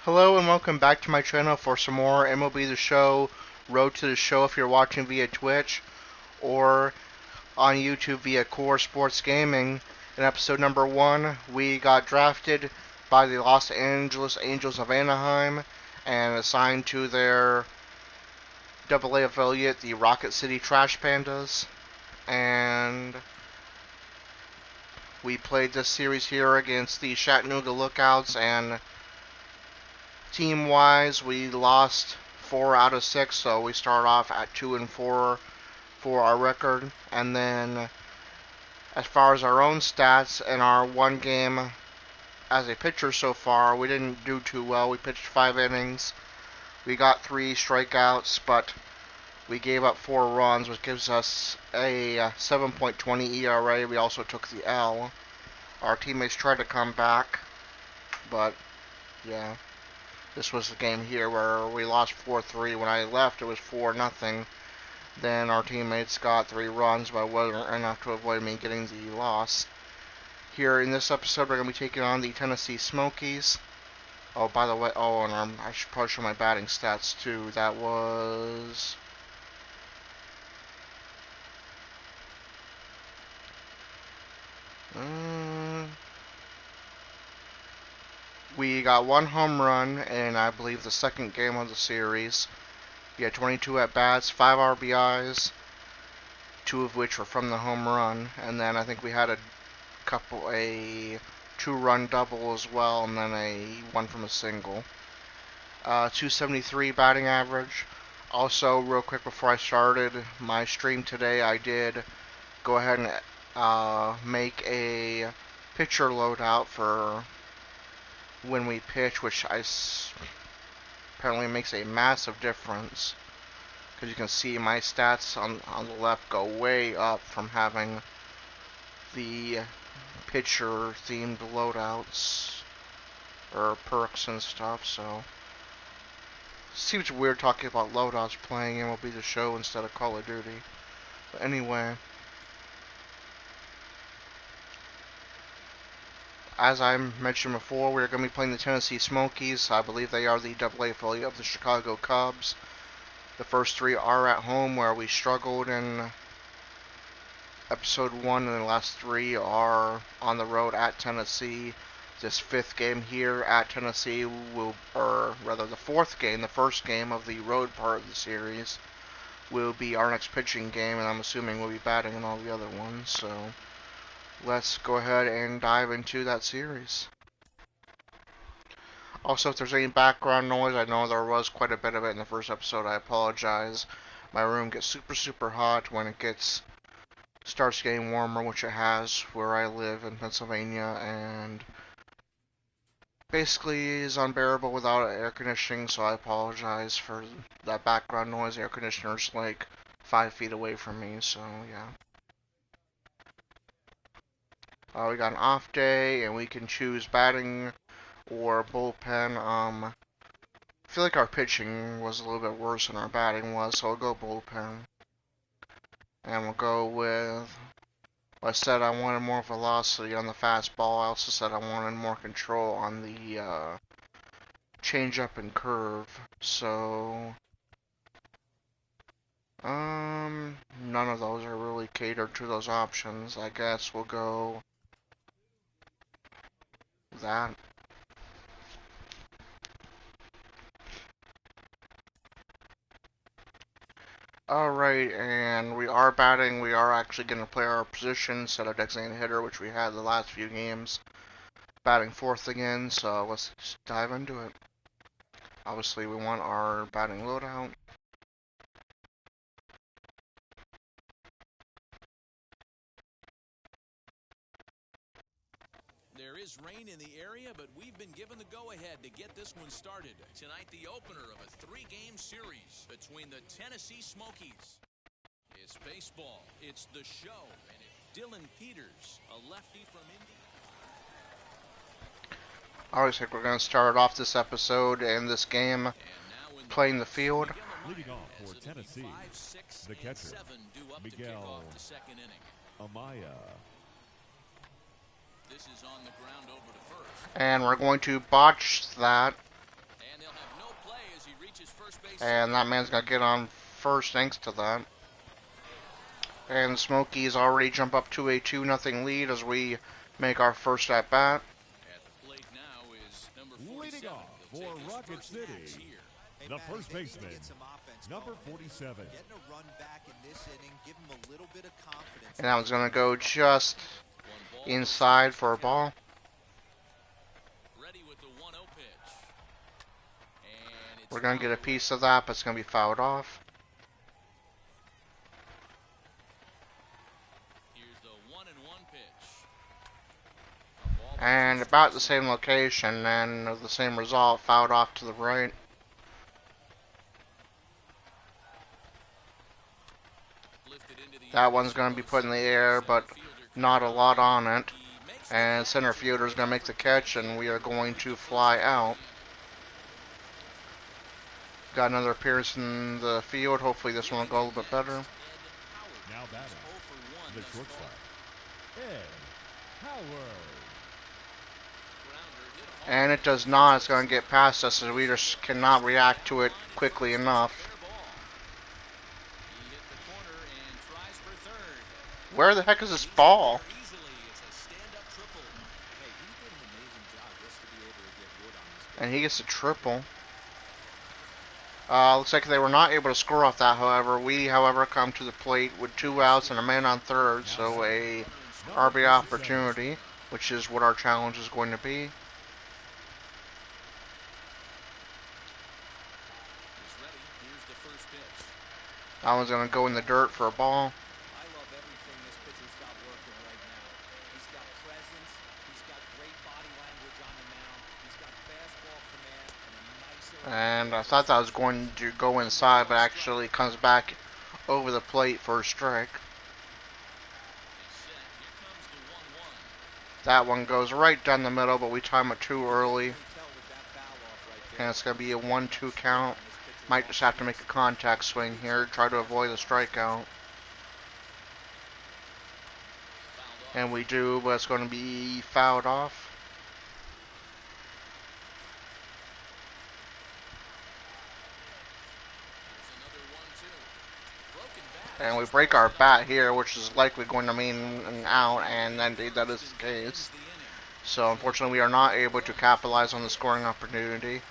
Hello and welcome back to my channel for some more MLB The Show, Road to the Show if you're watching via Twitch, or on YouTube via Core Sports Gaming. In episode number 1, we got drafted by the Los Angeles Angels of Anaheim and assigned to their AA affiliate, the Rocket City Trash Pandas. And we played this series here against the Chattanooga Lookouts, and team-wise, we lost 4 out of 6, so we start off at 2-4 for our record. And then, as far as our own stats in our one game as a pitcher so far, we didn't do too well. We pitched 5 innings. We got 3 strikeouts, but we gave up 4 runs, which gives us a 7.20 ERA. We also took the L. Our teammates tried to come back, but yeah. This was the game here where we lost 4-3. When I left, it was 4-0. Then our teammates got 3 runs, but it wasn't enough to avoid me getting the loss. Here in this episode, we're going to be taking on the Tennessee Smokies. Oh, by the way, and I should probably show my batting stats too. That was... we got 1 home run in, I believe, the second game of the series. We had 22 at-bats, 5 RBIs, 2 of which were from the home run, and then I think we had a 2-run double as well, and then one from a single. 273 batting average. Also, real quick before I started my stream today, I did go ahead and make a pitcher loadout for when we pitch, which apparently makes a massive difference. Because you can see my stats on the left go way up from having the pitcher themed loadouts or perks and stuff. So seems weird talking about loadouts playing MLB The Show instead of Call of Duty. But anyway, as I mentioned before, we're going to be playing the Tennessee Smokies. I believe they are the AA affiliate of the Chicago Cubs. The first 3 are at home, where we struggled in episode 1, and the last 3 are on the road at Tennessee. This 5th game here at Tennessee or rather the 4th game, the first game of the road part of the series, will be our next pitching game, and I'm assuming we'll be batting in all the other ones. So let's go ahead and dive into that series. Also, if there's any background noise, I know there was quite a bit of it in the first episode. I apologize. My room gets super hot when it starts getting warmer, which it has where I live in Pennsylvania, and basically is unbearable without air conditioning, so I apologize for that background noise. The air conditioner's like 5 feet away from me, so yeah. We got an off day, and we can choose batting or bullpen. I feel like our pitching was a little bit worse than our batting was, so I'll go bullpen. And we'll go with... I said I wanted more velocity on the fastball. I also said I wanted more control on the change-up and curve. So... none of those are really catered to those options. I guess we'll go... that. Alright, and we are batting. We are actually going to play our position instead of designated hitter, which we had the last few games. Batting 4th again, so let's just dive into it. Obviously, we want our batting loadout. There is rain in the area, but we've been given the go-ahead to get this one started. Tonight, the opener of a 3-game series between the Tennessee Smokies. It's baseball, it's the show, and it's Dylan Peters, a lefty from Indy. I always think we're going to start off this episode and this game playing the field. Leading off for Tennessee, the catcher, Miguel Amaya. This is on the ground over to first. And we're going to botch that And that man's going to get on first thanks to that. And Smokies already jump up to a 2-0 lead as we make our first at bat. At the plate now is number Leading 47. off for Rocket City, the first baseman, number 47. And that one's going to go just inside for a ball. Ready with the 1-0 pitch. And it's We're going to get a piece of that, but it's going to be fouled off. Here's the 1-1 pitch. And about the same location and the same result, fouled off to the right. That one's going to be put in the air, but not a lot on it. And center fielder is going to make the catch, and we are going to fly out. Got another appearance in the field. Hopefully this one will go a little bit better. Now batting, the shortstop, Ed Howard. And it does not. It's going to get past us as we just cannot react to it quickly enough. Where the heck is this ball? And he gets a triple. Looks like they were not able to score off that, however. We, however, come to the plate with 2 outs and a man on third, so a RBI opportunity, which is what our challenge is going to be. That one's going to go in the dirt for a ball. And I thought that was going to go inside, but actually comes back over the plate for a strike. That one goes right down the middle, but we time it too early. And it's going to be a 1-2 count. Might just have to make a contact swing here, try to avoid a strikeout. And we do, but it's going to be fouled off. And we break our bat here, which is likely going to mean an out, and indeed that is the case. So unfortunately we are not able to capitalize on the scoring opportunity.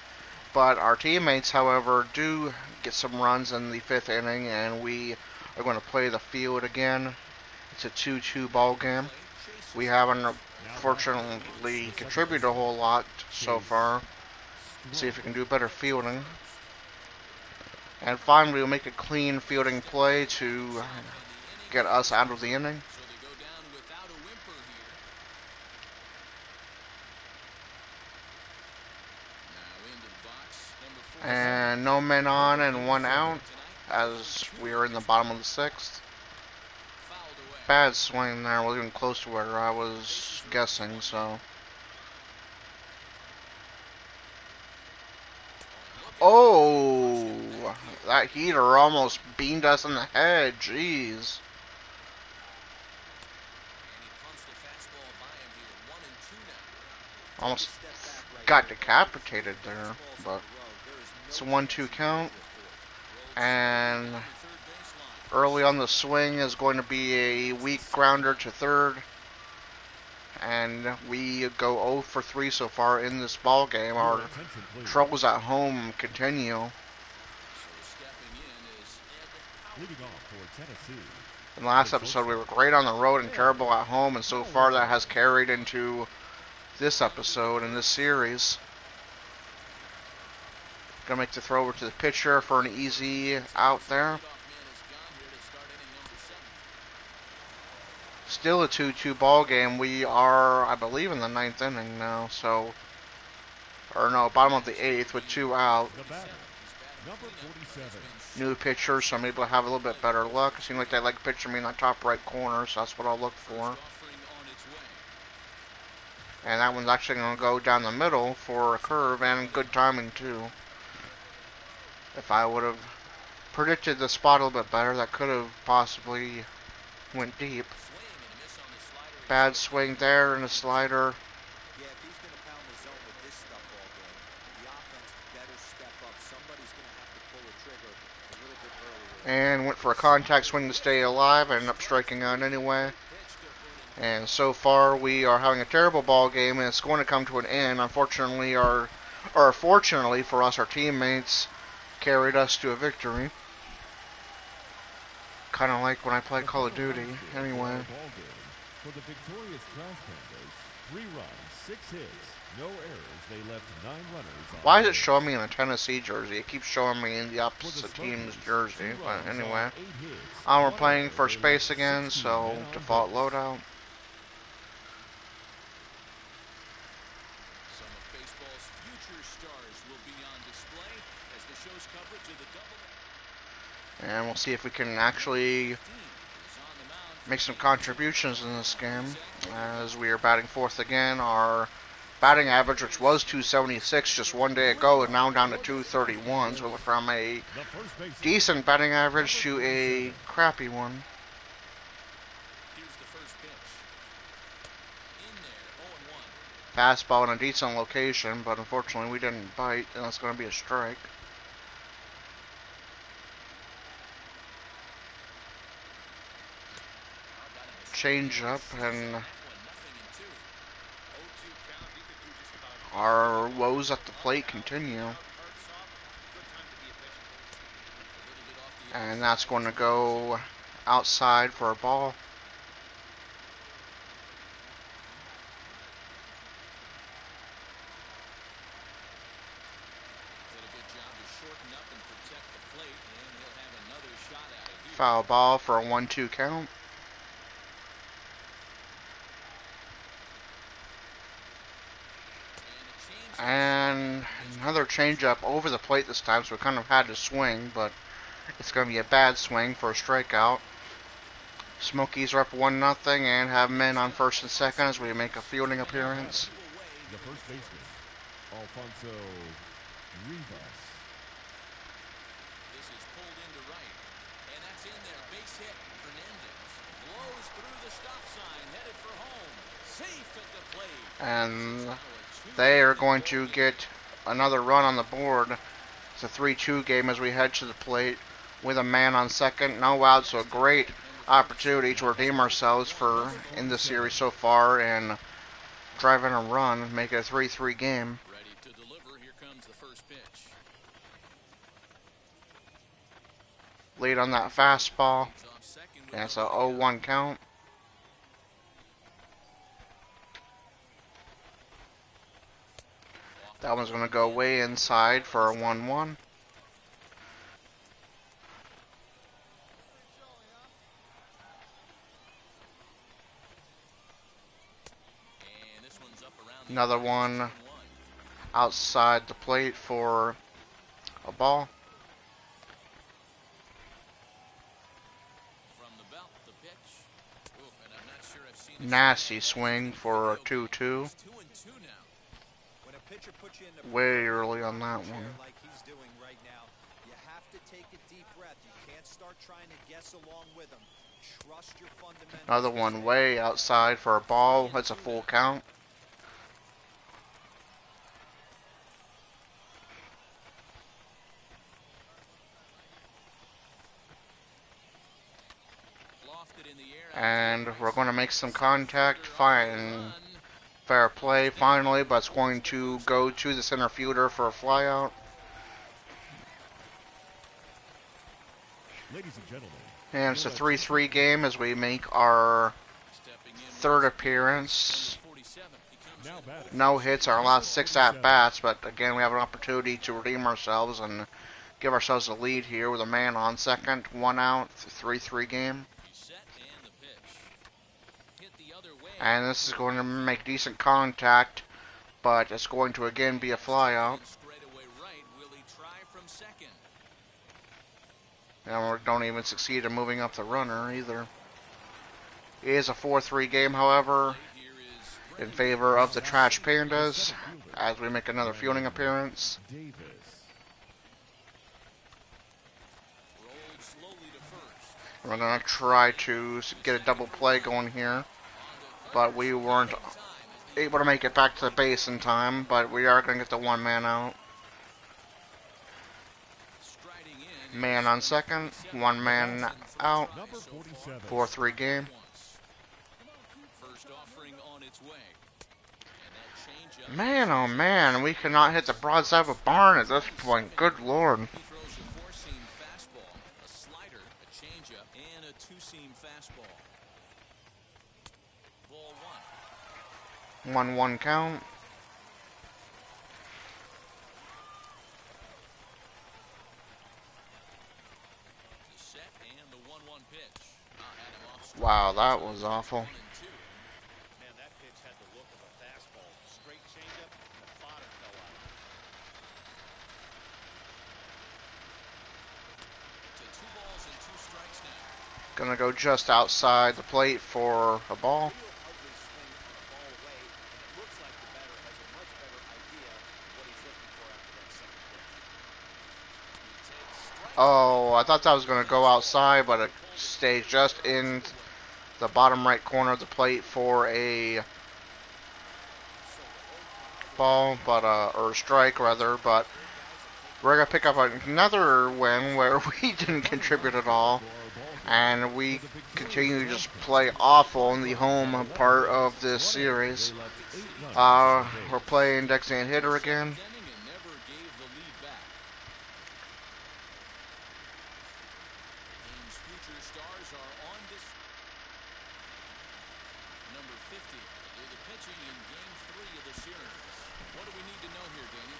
But our teammates, however, do get some runs in the 5th inning, and we are going to play the field again. It's a 2-2 ball game. We haven't, unfortunately, contributed a whole lot so far. See if we can do better fielding. And finally, we'll make a clean fielding play to get us out of the inning. And no men on and 1 out as we are in the bottom of the 6th. Bad swing there. Wasn't even close to where I was guessing, so. Oh, that heater almost beamed us in the head. Jeez. Almost got decapitated there, but it's a 1-2 count. And early on the swing is going to be a weak grounder to third. And we go 0 for 3 so far in this ball game. Our troubles at home continue. In the last episode, we were great on the road and terrible at home, and so far that has carried into this episode and this series. Gonna make the throw over to the pitcher for an easy out there. Still a 2-2 ball game. We are, I believe, in the 9th inning now. So, or no, bottom of the 8th with 2 out. New pitcher, so I'm able to have a little bit better luck. It seems like they like pitching me in the top right corner, so that's what I'll look for. And that one's actually going to go down the middle for a curve, and good timing too. If I would have predicted the spot a little bit better, that could have possibly went deep. Bad swing there and a slider. and went for a contact swing to stay alive. I ended up striking out anyway. And so far, we are having a terrible ball game, and it's going to come to an end. Unfortunately, fortunately for us, our teammates carried us to a victory. Kind of like when I play Call of Duty. Anyway. For the victorious Trash Pandas, 3 runs, 6 hits, no errors. They left 9 runners. Why is it showing me in a Tennessee jersey? It keeps showing me in the opposite team's jersey. But anyway, we're playing for space again, so default loadout. Some of baseball's future stars will be on display as the show's coverage of the double. And we'll see if we can actually make some contributions in this game, as we are batting fourth again. Our batting average, which was 276 just one day ago, is now down to 231. So we're from a decent batting average to a crappy one. Fastball in a decent location, but unfortunately we didn't bite, and that's going to be a strike. Change up, and our woes at the plate continue. And that's going to go outside for a ball. Foul ball for a 1-2 count. And another changeup over the plate this time, so we kind of had to swing, but it's going to be a bad swing for a strikeout. Smokies are up 1-0 and have men on first and second as we make a fielding appearance. The first baseman, Alfonso Rivas. This is pulled into right, and that's in there. Base hit. Hernandez blows through the stop sign, headed for home. Safe at the plate. And they are going to get another run on the board. It's a 3-2 game as we head to the plate with a man on second. No outs, so a great opportunity to redeem ourselves in this series so far and drive in a run, make it a 3-3 game. Ready to deliver. Here comes the first pitch. Lead on that fastball, and it's a 0-1 count. That one's going to go way inside for a 1-1. Another one outside the plate for a ball. Nasty swing for a 2-2. Way early on that one. Another one way outside for a ball. That's a full count. And we're going to make some contact. Fine. Fair play finally, but it's going to go to the center fielder for a flyout. Ladies and gentlemen. And it's a 3-3 game as we make our third appearance. No hits, our last 6 at-bats, but again we have an opportunity to redeem ourselves and give ourselves a lead here with a man on second, 1 out, 3-3 game. And this is going to make decent contact, but it's going to again be a flyout. And we don't even succeed in moving up the runner either. It is a 4-3 game, however, in favor of the Trash Pandas, as we make another fielding appearance. We're going to try to get a double play going here, but we weren't able to make it back to the base in time, but we are going to get the 1 man out. Man on second, one man out, Number 47. 4-3 game. First offering on its way. Man, oh man, we cannot hit the broadside of a barn at this point. Good lord. He throws a four-seam fastball, a slider, a changeup, and a two-seam fastball. Ball one. 1-1 count. The set and the 1-1 pitch. Had him off strike. Wow, that was awful. 1-2. Man, that pitch had the look of a fastball. Straight changeup, and the bottom fell out. To 2 balls and 2 strikes now. Gonna go just outside the plate for a ball. Real ugly swing on a ball away, and it looks like the batter has a much better idea of what he's looking for after that second pitch. Oh, I thought that was gonna go outside, but it stayed just in the bottom right corner of the plate for a ball, but or strike rather. But we're gonna pick up another win where we didn't contribute at all, and we continue to just play awful in the home part of this series. We're playing designated hitter again. And never gave the lead back. Game's future stars are on this. Number 50 will do the pitching in Game 3 of the series. What do we need to know here, Danny?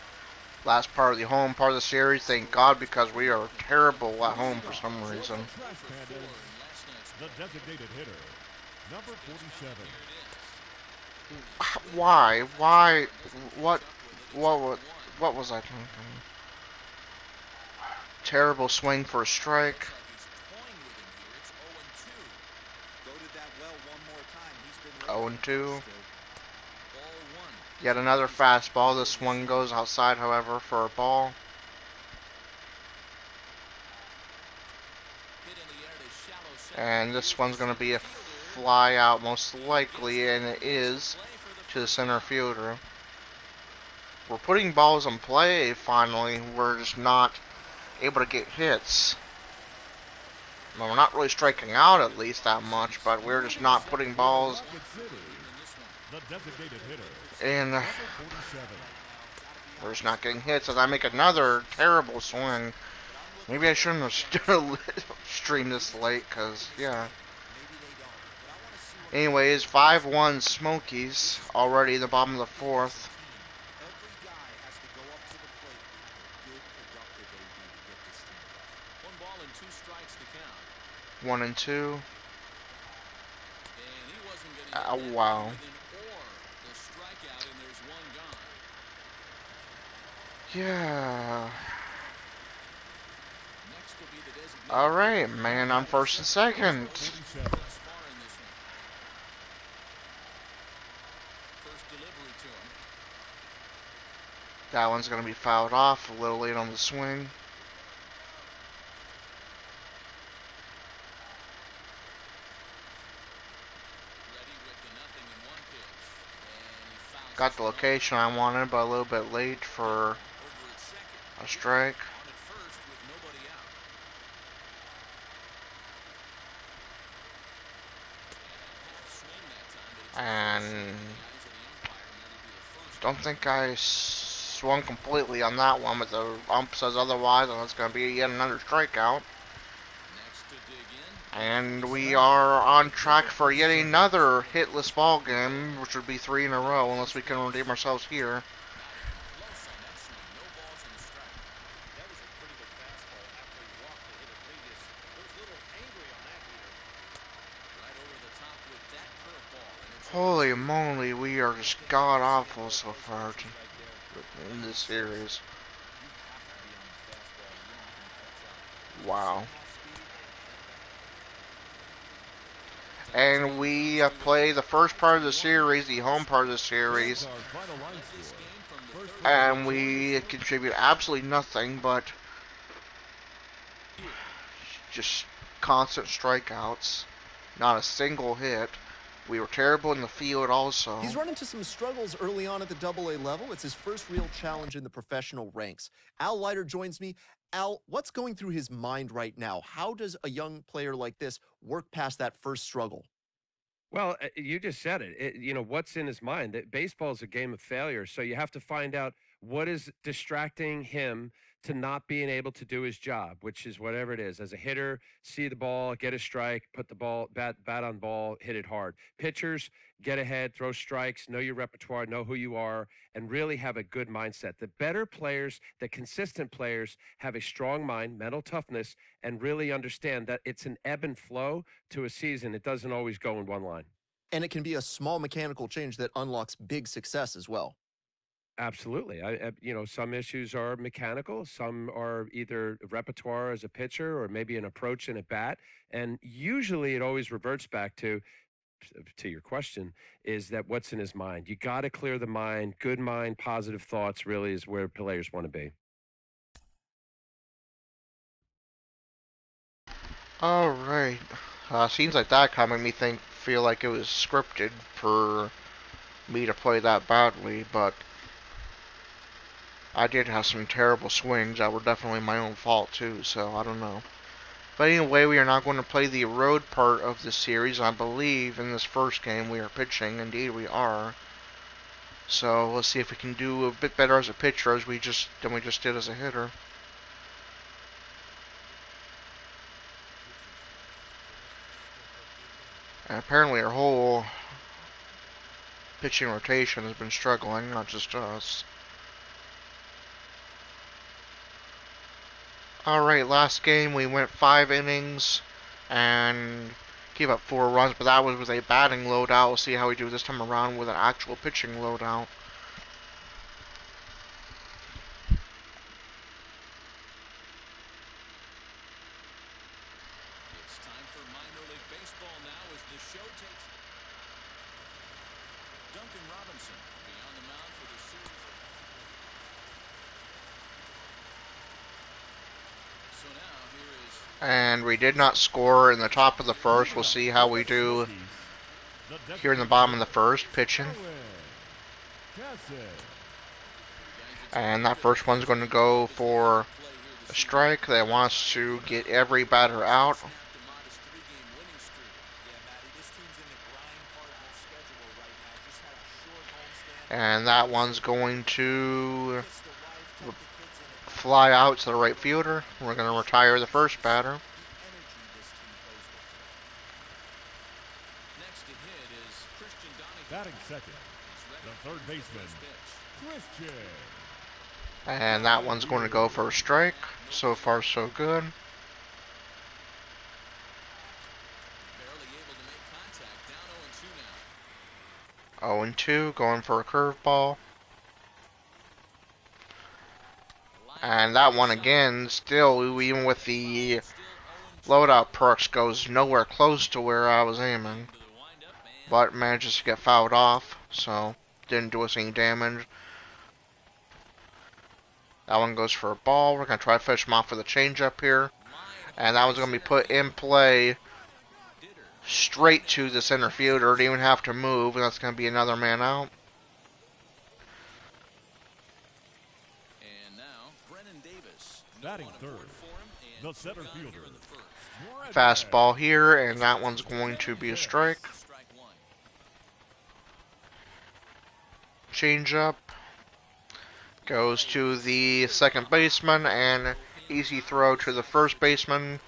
Last part of the home part of the series, thank God, because we are terrible at home for some reason. Trash can is the designated hitter. Number 47. Why? Why? What was I thinking? Terrible swing for a strike. He's toying with him here. It's 0-2. Goaded that well one more time. He's been 0-2. Ball one. Yet another fastball. This one goes outside, however, for a ball. Hit in the air to shallow center. And this one's going to be a fly out, most likely, and it is to the center fielder. We're putting balls in play finally. We're just not able to get hits. Well, we're not really striking out at least that much, but we're just not putting balls The designated hitter. in. Number 47. We're just not getting hits as I make another terrible swing. Maybe I shouldn't have streamed this late, because, yeah. Anyways, 5-1 Smokies, already in the bottom of the fourth. every guy has to go up to the plate. Good, productive AB to get this team. 1 ball and 2 strikes to count. 1 and 2. And he wasn't going to get that Wow. with an or the strikeout, and there's 1 gone. Yeah. Next will be the designated. Alright, man, I'm first and second. 47. Thus far in this one. First delivery to him. That one's going to be fouled off, a little late on the swing. Ready with the 0-1 pitch. And he fouls Got this the one. location I wanted, but a little bit late for Over at second. a strike. On at first with nobody out. Swing that time, but it's And the eyes of the umpire, and that'll be the first. don't think I swung completely on that one, but the ump says otherwise, and it's going to be yet another strikeout. Next to dig in. And we are on track for yet another hitless ball game, which would be 3 in a row, unless we can redeem ourselves here. Close on that swing. No balls and a strike. That was a pretty good fastball after he walked the hitter previous. He was a little angry on that hitter. Right over the top with that curveball. And it's Holy moly, we are just god awful so far in this series. Wow. And we play the first part of the series, the home part of the series, Our final line score. First and we contribute absolutely nothing but just constant strikeouts, not a single hit. We were terrible in the field also. He's run into some struggles early on at the AA level. It's his first real challenge in the professional ranks. Al Leiter joins me. Al, what's going through his mind right now? How does a young player like this work past that first struggle? Well, you just said it. What's in his mind? That baseball is a game of failure. So you have to find out what is distracting him to not being able to do his job, which is whatever it is. As a hitter, see the ball, get a strike, put the ball, bat on ball, hit it hard. Pitchers, get ahead, throw strikes, know your repertoire, know who you are, and really have a good mindset. The better players, the consistent players, have a strong mind, mental toughness, and really understand that it's an ebb and flow to a season. It doesn't always go in one line. And it can be a small mechanical change that unlocks big success as well. Absolutely. Some issues are mechanical. Some are either repertoire as a pitcher or maybe an approach and a bat. And usually it always reverts back to your question, is that what's in his mind. You got to clear the mind. Good mind, positive thoughts really is where players want to be. All right. Seems like that kind of made me feel like it was scripted for me to play that badly, but I did have some terrible swings that were definitely my own fault too, so I don't know. But anyway, we are now going to play the road part of the series. I believe in this first game we are pitching. Indeed we are. So let's see if we can do a bit better as a pitcher than we just did as a hitter. And apparently our whole pitching rotation has been struggling, not just us. Alright, last game we went 5 innings and gave up 4 runs, but that was with a batting loadout. We'll see how we do this time around with an actual pitching loadout. It's time for minor league baseball now as the show takes. Duncan Robinson will be on the mound for the series. So now here is. And we did not score in the top of the first. We'll see how we do here in the bottom of the first, pitching. And that first one's going to go for a strike. They want us to get every batter out. And that one's going to fly out to the right fielder. We're going to retire the first batter. Batting second, the third baseman, Christian. And that one's going to go for a strike. So far, so good. Barely able to make contact. Down 0-2, going for a curveball. And that one again, still, even with the loadout perks, goes nowhere close to where I was aiming. But manages to get fouled off, so didn't do us any damage. That one goes for a ball. We're going to try to finish him off with a changeup here. And that one's going to be put in play straight to the center fielder. Didn't even have to move, and that's going to be another man out. And now, Brennan Davis. Batting third, the center fielder. Fastball here, and that one's going to be a strike. Changeup goes to the second baseman, and easy throw to the first baseman.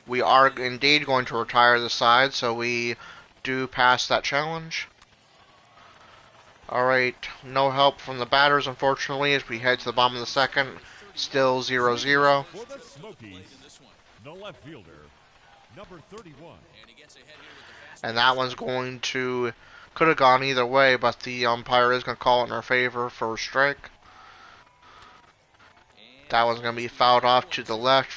We are indeed going to retire the side, so we do pass that challenge. Alright, no help from the batters, unfortunately, as we head to the bottom of the second. Still 0-0. For the Smokies, the left fielder, number 31. And that one's going to... could have gone either way, but the umpire is going to call it in our favor for a strike. That one's going to be fouled off to the left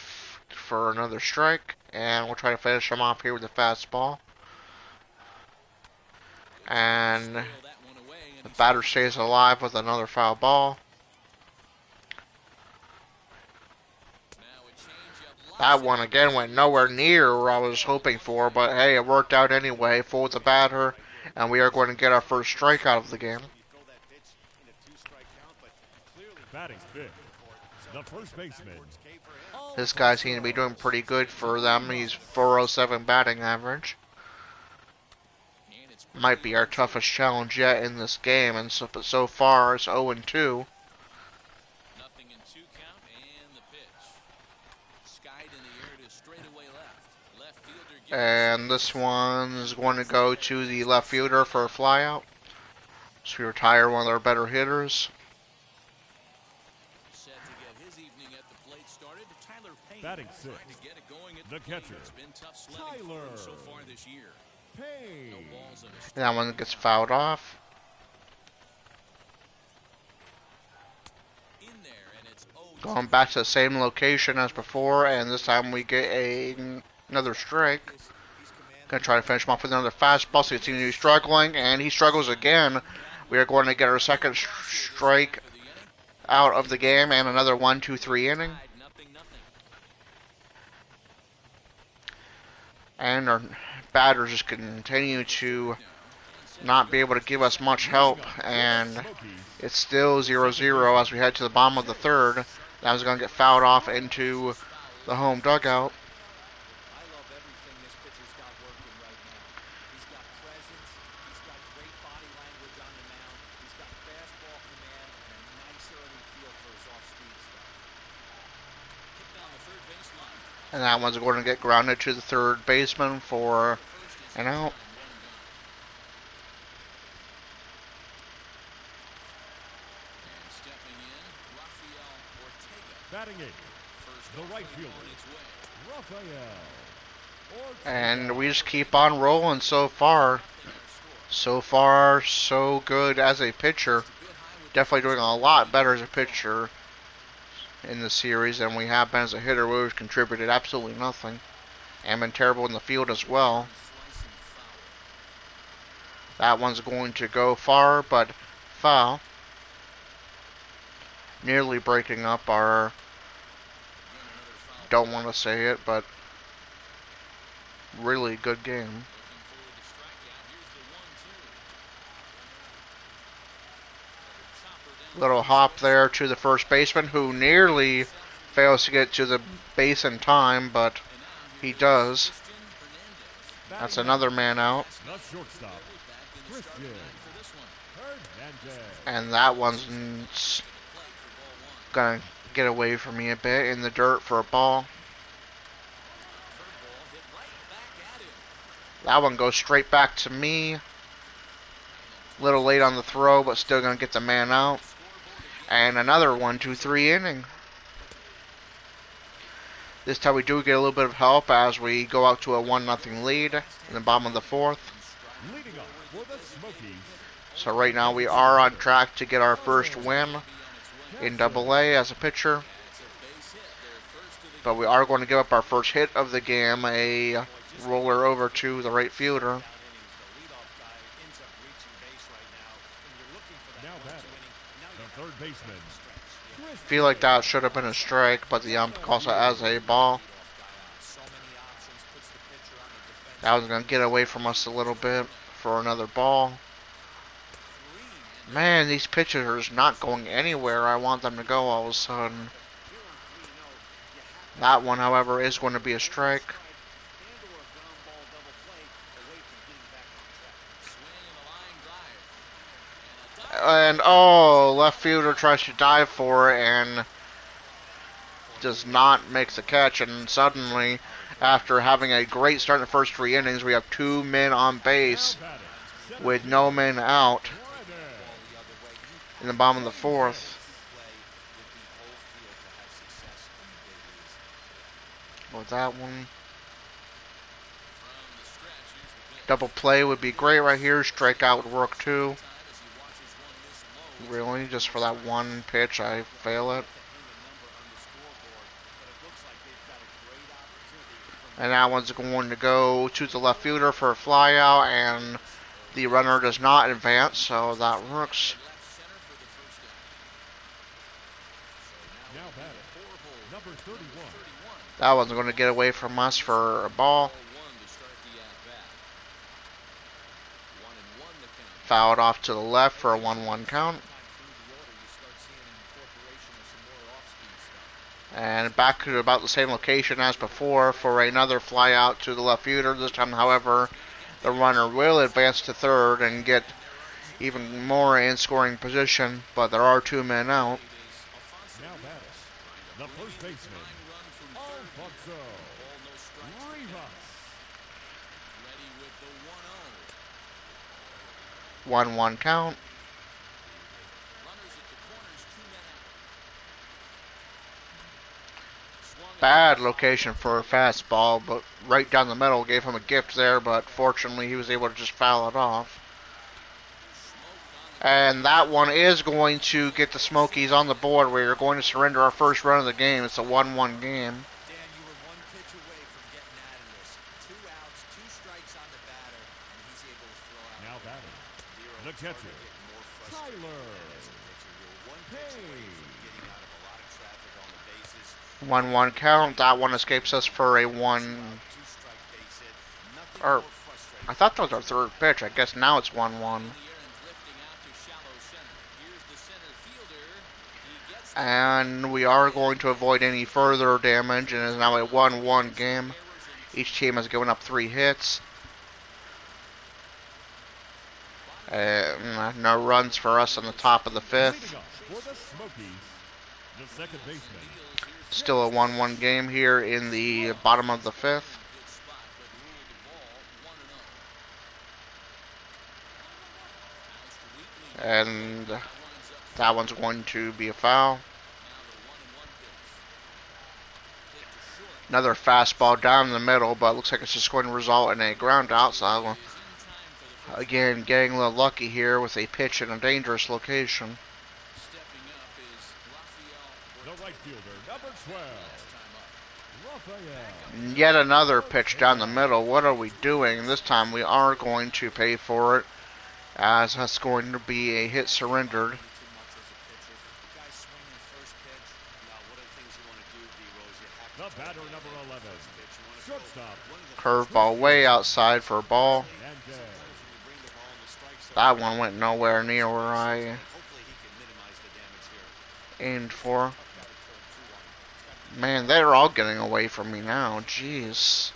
for another strike. And we'll try to finish him off here with a fastball. And the batter stays alive with another foul ball. That one again went nowhere near where I was hoping for, but hey, it worked out anyway. Fooled the batter, And we are going to get our first strikeout of the game. Batting fifth, the first baseman. This guy seems to be doing pretty good for them. He's 407 batting average. Might be our toughest challenge yet in this game, and but so far it's 0-2. Nothing in 2 count and the pitch. Skied in the air to straightaway left. Left fielder And this one's going to go to the left fielder for a flyout. So we retire one of our better hitters. set to get his evening at the plate started. Tyler Payne Batting trying sixth, to get it going at the plate. catcher, It's been tough sledding for him Tyler so far this year. Payne. No balls in a strike. That one gets fouled off. In there, and it's 0-2. Going back to the same location as before, and this time we get another strike. Gonna try to finish him off with another fastball, so he seems to be struggling, and he struggles again. We are going to get our second strike out of the game, and another 1-2-3 inning. Nothing. And our batters just continue to not be able to give us much help, and it's still 0-0 as we head to the bottom of the third. That was going to get fouled off into the home dugout. I love everything this pitcher's got working right now. He's got presence, he's got great body language on the mound, he's got fastball command, and a nice early feel for his off-speed stuff. Hit down the third baseline. And that one's going to get grounded to the third baseman for an out. And stepping in, Rafael Ortega. Batting eighth, First the off, right on fielder, its way. Rafael Ortega. And we just keep on rolling so far. So far, so good as a pitcher. Definitely doing a lot better as a pitcher in the series than we have been as a hitter, where we've contributed absolutely nothing. And been terrible in the field as well. That one's going to go far, but foul. Nearly breaking up our, don't want to say it, but really good game. Little hop there to the first baseman, who nearly fails to get to the base in time, but he does. That's another man out. The shortstop, Christian Hernandez. And that one's gonna get away from me a bit in the dirt for a ball. That one goes straight back to me. Little late on the throw, but still gonna get the man out. And another 1-2-3 inning. This time we do get a little bit of help as we go out to a 1-0 lead in the bottom of the fourth. Leading up for the Smokies, So right now we are on track to get our first win in Double-A as a pitcher. But we are going to give up our first hit of the game, a roller over to the right fielder. now batting, the third baseman, Feel like that should have been a strike, but the ump calls it as a ball. That was going to get away from us a little bit for another ball. Man, these pitchers are not going anywhere I want them to go all of a sudden. That one, however, is going to be a strike. And, oh, left fielder tries to dive for it and does not make the catch. And suddenly, after having a great start in the first 3 innings, we have 2 men on base now batting, with no men out in the bottom of the fourth. With that one, double play would be great right here. Strikeout would work too. Really, just for that one pitch, I fail it. And that one's going to go to the left fielder for a fly out, and the runner does not advance, so that works. now batting, number 31, That one's going to get away from us for a ball. Fouled off to the left for a 1-1 count. And back to about the same location as before for another fly out to the left fielder. This time, however, the runner will advance to third and get even more in scoring position, but there are 2 men out. Now batting, the first baseman, Alfonso Rivas. 1-1 count. Bad location for a fastball, but right down the middle. Gave him a gift there, but fortunately he was able to just foul it off. And that one is going to get the Smokies on the board. We are going to surrender our first run of the game. It's a 1-1 game. Dan, you were one pitch away from getting out of this. 2 outs, 2 strikes on the batter, and he's able to throw out. Now batting, the catcher, Tyler Page. 1-1 count. That one escapes us for a 1. Or, I thought that was our third pitch. I guess now it's 1-1. And we are going to avoid any further damage, and it is now a 1-1 game. Each team has given up 3 hits. No runs for us on the top of the 5th. Still a 1-1 game here in the bottom of the 5th. And that one's going to be a foul. Another fastball down the middle, but looks like it's just going to result in a ground out. So, again, getting a little lucky here with a pitch in a dangerous location. The right fielder, number 12, Rafael. Yet another pitch down the middle. What are we doing? This time we are going to pay for it, as that's going to be a hit surrendered. The batter, number 11, shortstop. Curveball way outside for a ball. That one went nowhere near where I aimed for. Man, they're all getting away from me now. Jeez.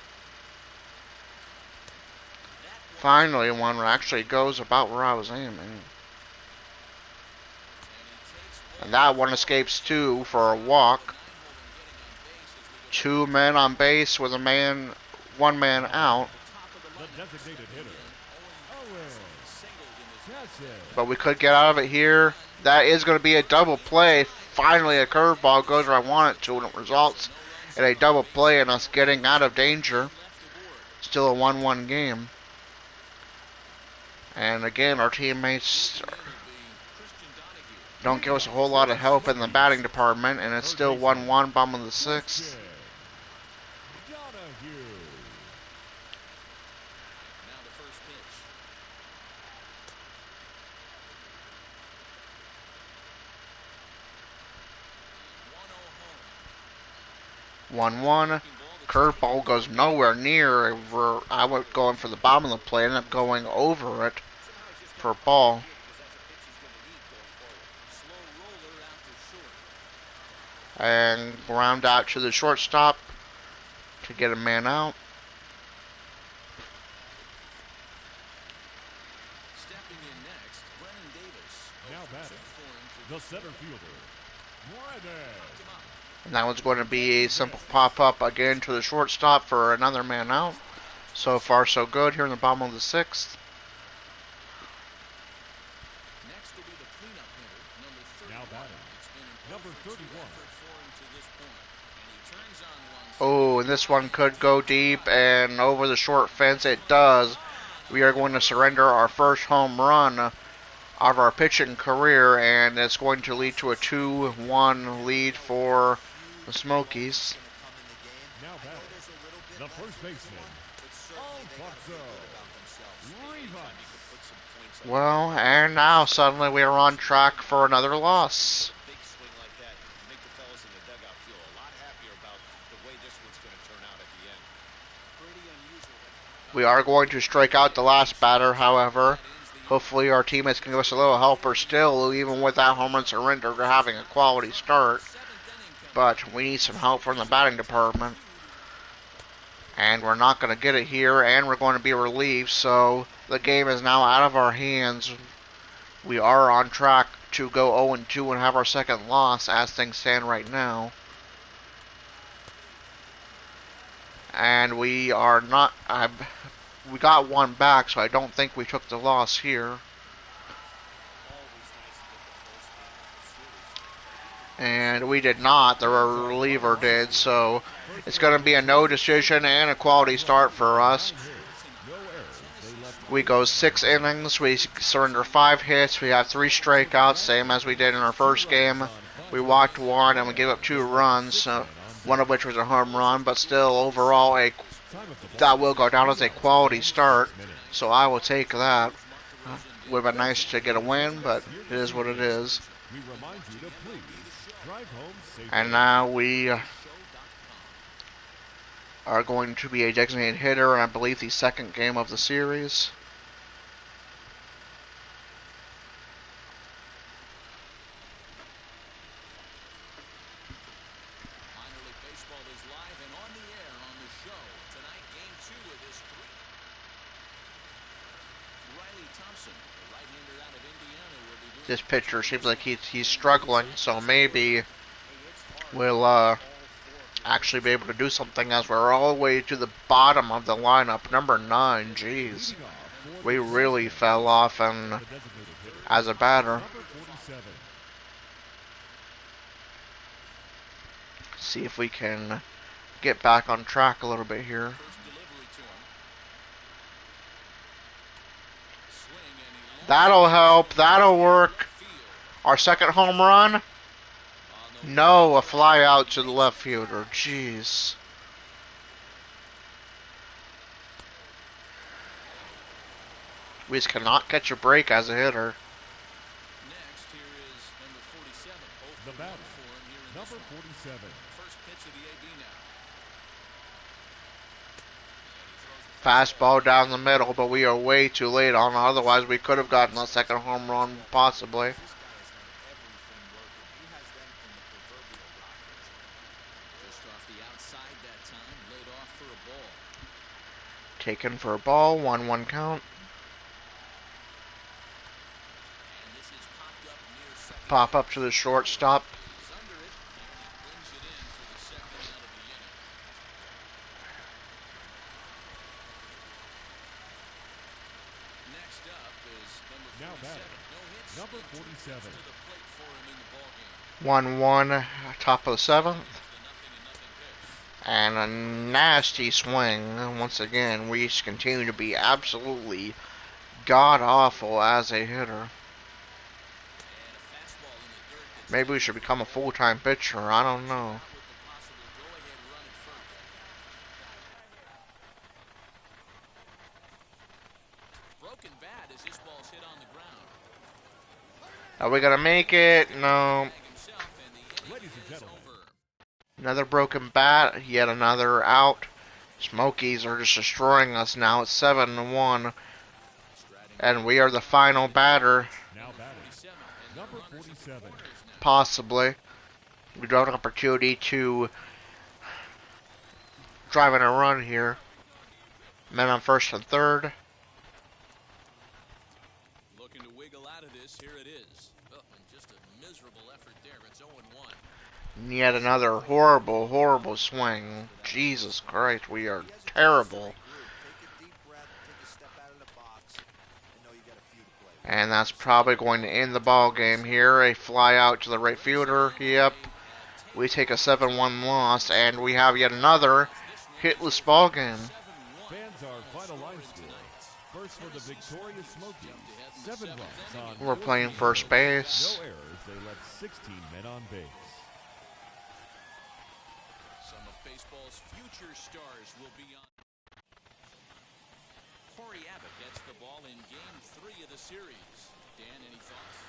Finally, one actually goes about where I was aiming. And that one escapes 2 for a walk. 2 men on base with 1 man out. The designated hitter, But we could get out of it here. That is going to be a double play. Finally, a curveball goes where I want it to, and it results in a double play and us getting out of danger. Still a 1-1 game. And again, our teammates don't give us a whole lot of help in the batting department, and it's still 1-1, bottom of the 6th. One-one. Curveball goes nowhere near. I was going for the bottom of the plate, ended up going over it for a ball. And ground out to the shortstop to get a man out. now batting, the center fielder, And that one's going to be a simple pop-up again to the shortstop for another man out. So far, so good here in the bottom of the 6th. Next will be the cleanup hitter, Now batting, number 31. Oh, and this one could go deep and over the short fence. It does. We are going to surrender our first home run of our pitching career, and it's going to lead to a 2-1 lead for the Smokies. Now batting, the first baseman, Alfonso Rivas. Well, and now suddenly we are on track for another loss. We are going to strike out the last batter, however. Hopefully our teammates can give us a little help or still, even with that home run surrender, to having a quality start. But we need some help from the batting department. And we're not going to get it here, and we're going to be relieved, so the game is now out of our hands. We are on track to go 0-2 and have our second loss as things stand right now. And we are not... we got one back, so I don't think we took the loss here. And we did not. The reliever did, so it's going to be a no decision and a quality start for us. We go 6 innings. We surrender 5 hits. We have 3 strikeouts, same as we did in our first game. We walked 1 and we gave up 2 runs, one of which was a home run, but still overall that will go down as a quality start, so I will take that. Would have been nice to get a win, but it is what it is. And now we are going to be a designated hitter in, I believe, the second game of the series. Minor League Baseball is live and on the air on the show. Tonight, Game 2 of this Riley Thompson, the right-hander out of Indiana, will be doing... This pitcher seems like he's struggling, so maybe we'll actually be able to do something, as we're all the way to the bottom of the lineup. Number 9, jeez. We really fell off and as a batter. See if we can get back on track a little bit here. That'll help. That'll work. Our second home run? No, a fly out to the left fielder. Jeez. We just cannot catch a break as a hitter. Next, here is number 47. The batter, number 47. First pitch of the AB now. Fastball down the middle, but we are way too late on it. Otherwise, we could have gotten a second home run, possibly. Taken for a ball, 1-1 count. Pop up to the shortstop. Next up is Now batting, number 47. 1-1, top of the 7th. And a nasty swing. Once again, we continue to be absolutely god-awful as a hitter. Maybe we should become a full-time pitcher. I don't know. Are we gonna make it? No. Another broken bat, yet another out. Smokies are just destroying us now. It's 7-1. And we are the final batter. Now batting, number 47. Possibly. We do have an opportunity to drive in a run here. Men on first and third. Looking to wiggle out of this. Here it is. Oh, and just a miserable effort there. It's 0-1. And yet another horrible, horrible swing. Jesus Christ, we are terrible. And that's probably going to end the ball game here. A fly out to the right fielder. Yep. We take a 7-1 loss, and we have yet another hitless ball game. Fans are final line score. First for the victorious Smokies. 7 runs on. We're playing first base. No errors. They left 16 men on base. Some of baseball's future stars will be on. Corey Abbott gets the ball in Game 3 of the series. Dan, any thoughts?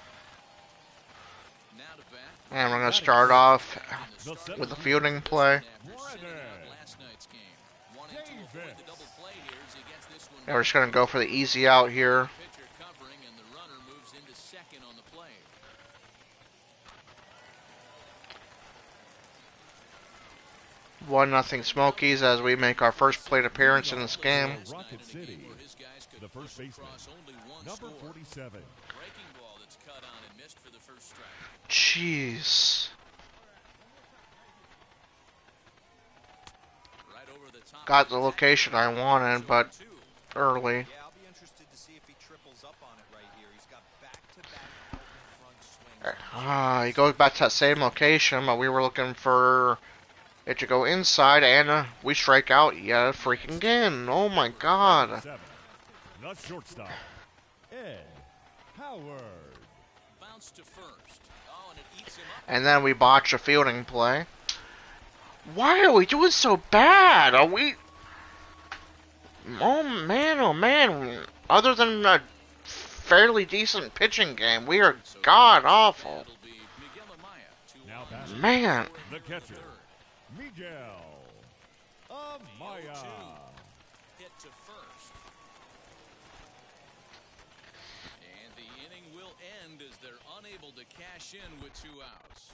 Now to bat. And we're going to start off with a fielding play. And we're just going to go for the easy out here. play. 1-0 Smokies as we make our first plate appearance in this game. Rocket City. The first baseman, number 47. Breaking ball that's cut on and missed for the first strike. Jeez. Right over the top. Got the location I wanted, but early. Yeah, I'll be interested to see if he triples up on it right here. He's got back-to-back out in front swings. He goes back to that same location, but we were looking for it to go inside, and we strike out yet freaking again. Oh my god. 7. The shortstop, Ed Howard. Bounce to first. Oh, and it eats him up. And then we botch a fielding play. Why are we doing so bad? Are we... Oh man. Other than a fairly decent pitching game, we are god awful. It'll be Miguel Amaya. Now batting, Man. the catcher, Miguel Amaya. Hit to first. And the inning will end as they're unable to cash in with 2 outs.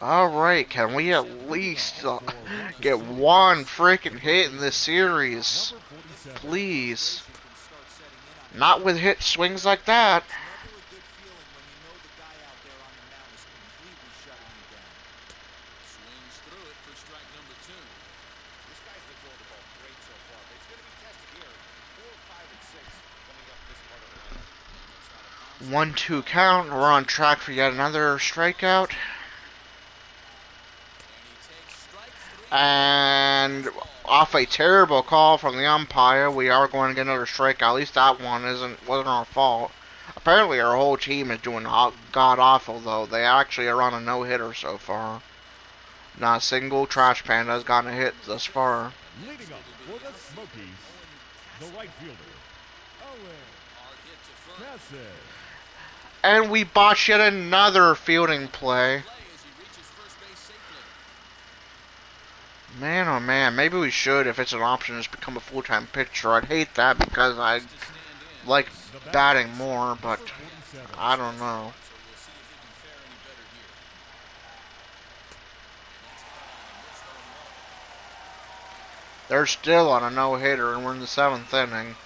Alright, can we at least get one freaking hit in this series? Number 47. Please. Not with hit swings like that. Never a good feeling when you know the guy out there on the mound is completely shutting you down. Swings through it for strike number 2. This guy's been throwing the ball great so far, but it's going to be tested here. 4, 5, and 6 coming up this part of the lineup. 1-2 count. We're on track for yet another strikeout. And off a terrible call from the umpire, we are going to get another strikeout. At least that one wasn't our fault. Apparently our whole team is doing god awful though. They actually are on a no-hitter so far. Not a single trash panda has gotten a hit thus far. Leading up for the Smokies, the right fielder, Owen Cassidy. And we botched yet another fielding play. Man, oh man, maybe we should, if it's an option, just become a full-time pitcher. I'd hate that because I like batting more, but I don't know. They're still on a no-hitter, and we're in the 7th inning.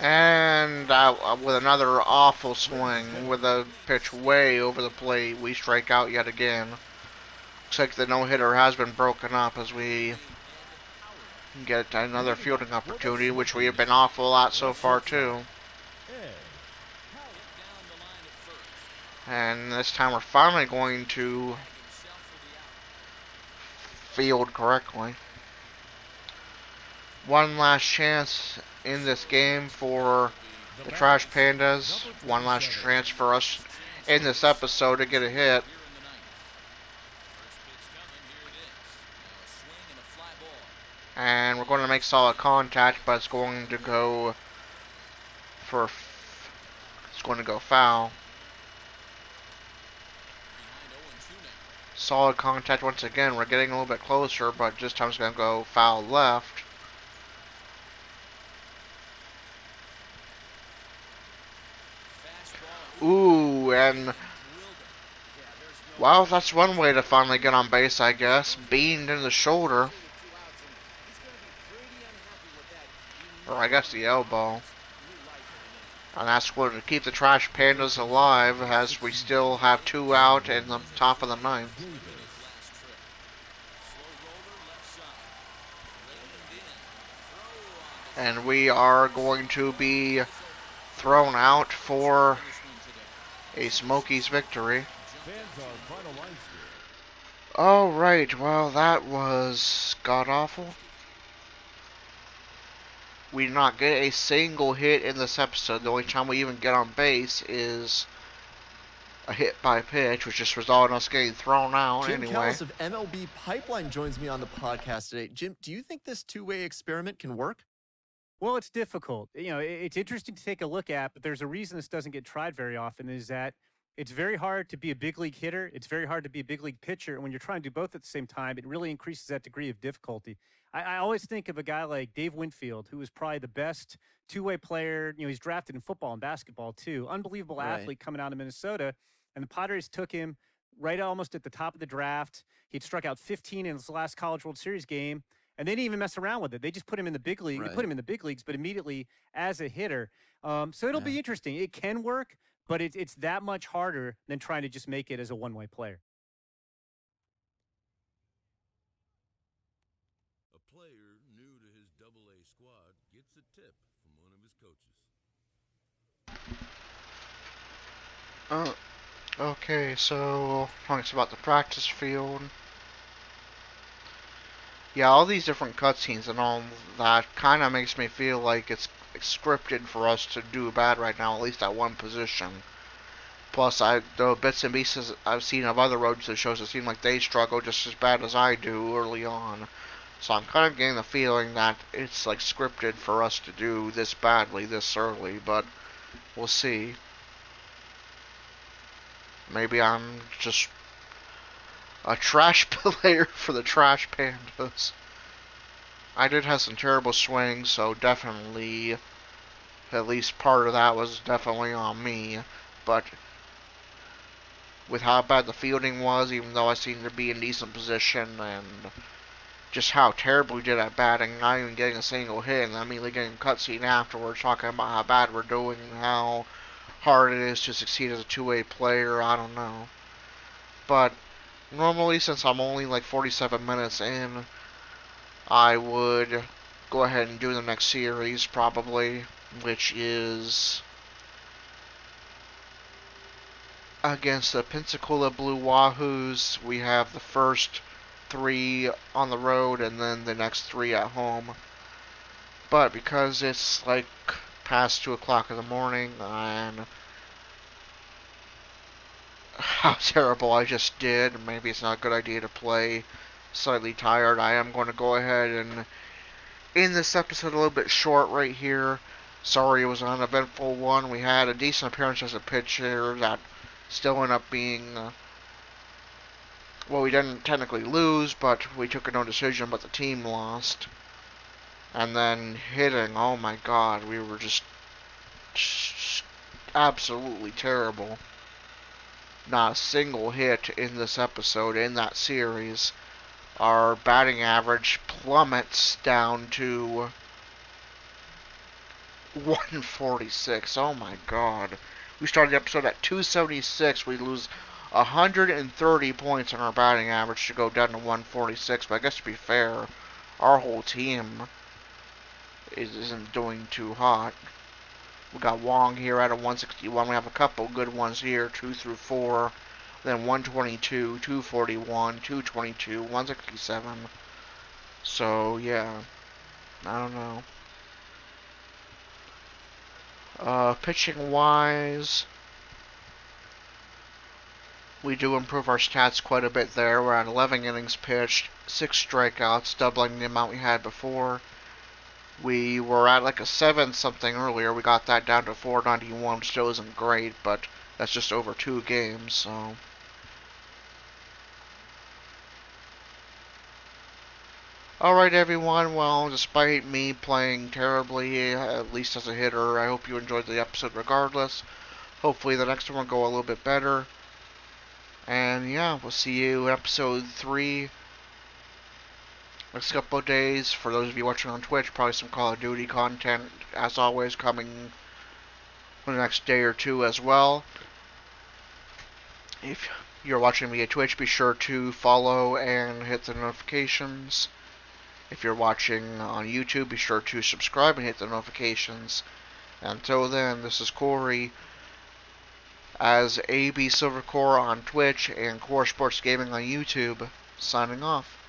And with another awful swing, with a pitch way over the plate, we strike out yet again. Looks like the no-hitter has been broken up as we get another fielding opportunity, which we have been awful at so far too. And this time we're finally going to field correctly. One last chance in this game for the Trash Pandas. One last chance for us in this episode to get a hit. And we're going to make solid contact, but it's going to go foul. Solid contact once again. We're getting a little bit closer, but this time it's going to go foul left. Ooh, and well, that's one way to finally get on base, I guess. Beamed in the shoulder. Or I guess the elbow. And that's going to keep the Trash Pandas alive as we still have 2 out in the top of the 9th. And we are going to be thrown out for a Smokies victory. Alright, well that was god-awful. We did not get a single hit in this episode. The only time we even get on base is a hit by pitch, which just resulted in us getting thrown out Jim anyway. Callis of MLB Pipeline joins me on the podcast today. Jim, do you think this two-way experiment can work? Well, it's difficult. It's interesting to take a look at, but there's a reason this doesn't get tried very often is that it's very hard to be a big league hitter. It's very hard to be a big league pitcher. And when you're trying to do both at the same time, it really increases that degree of difficulty. I always think of a guy like Dave Winfield, who was probably the best two-way player. He's drafted in football and basketball too. Unbelievable athlete coming out of Minnesota. And the Padres took him right almost at the top of the draft. He'd struck out 15 in his last College World Series game. And they didn't even mess around with it. They just put him in the big league. They put him in the big leagues, but immediately as a hitter. So it'll be interesting. It can work, but it's that much harder than trying to just make it as a one-way player. A player new to his AA squad gets a tip from one of his coaches. Okay, so talking about the practice field. Yeah, all these different cutscenes and all that kind of makes me feel like it's scripted for us to do bad right now, at least at one position. Plus, the bits and pieces I've seen of other road to shows, it seem like they struggle just as bad as I do early on. So I'm kind of getting the feeling that it's like scripted for us to do this badly this early, but we'll see. Maybe I'm just a trash player for the Trash Pandas. I did have some terrible swings, so definitely, at least part of that was definitely on me. But with how bad the fielding was, even though I seemed to be in decent position, and just how terrible we did at batting, not even getting a single hit, and immediately getting a cutscene afterwards talking about how bad we're doing and how hard it is to succeed as a two-way player, I don't know. But normally, since I'm only like 47 minutes in, I would go ahead and do the next series, probably, which is against the Pensacola Blue Wahoos. We have the first 3 on the road and then the next 3 at home. But because it's like past 2 o'clock in the morning and how terrible I just did, maybe it's not a good idea to play slightly tired. I am going to go ahead and end this episode a little bit short right here. Sorry it was an uneventful one. We had a decent appearance as a pitcher that still ended up being, well, we didn't technically lose, but we took a no decision, but the team lost. And then hitting, oh my god, we were just absolutely terrible. Not a single hit in this episode, in that series. Our batting average plummets down to 146. Oh my god. We started the episode at 276. We lose 130 points on our batting average to go down to 146. But I guess to be fair, our whole team isn't doing too hot. We got Wong here at a 161. We have a couple good ones here, 2 through 4. Then 122, 241, 222, 167. So, yeah. I don't know. Pitching wise, we do improve our stats quite a bit there. We're at 11 innings pitched, 6 strikeouts, doubling the amount we had before. We were at like a 7 something earlier. We got that down to 491, which still isn't great, but that's just over 2 games, so. Alright everyone, well, despite me playing terribly, at least as a hitter, I hope you enjoyed the episode regardless. Hopefully the next one will go a little bit better. And yeah, we'll see you in episode 3 next couple of days. For those of you watching on Twitch, probably some Call of Duty content, as always, coming for the next day or 2 as well. If you're watching via Twitch, be sure to follow and hit the notifications. If you're watching on YouTube, be sure to subscribe and hit the notifications. Until then, this is Corey as AB Silvercore on Twitch and Core Sports Gaming on YouTube, signing off.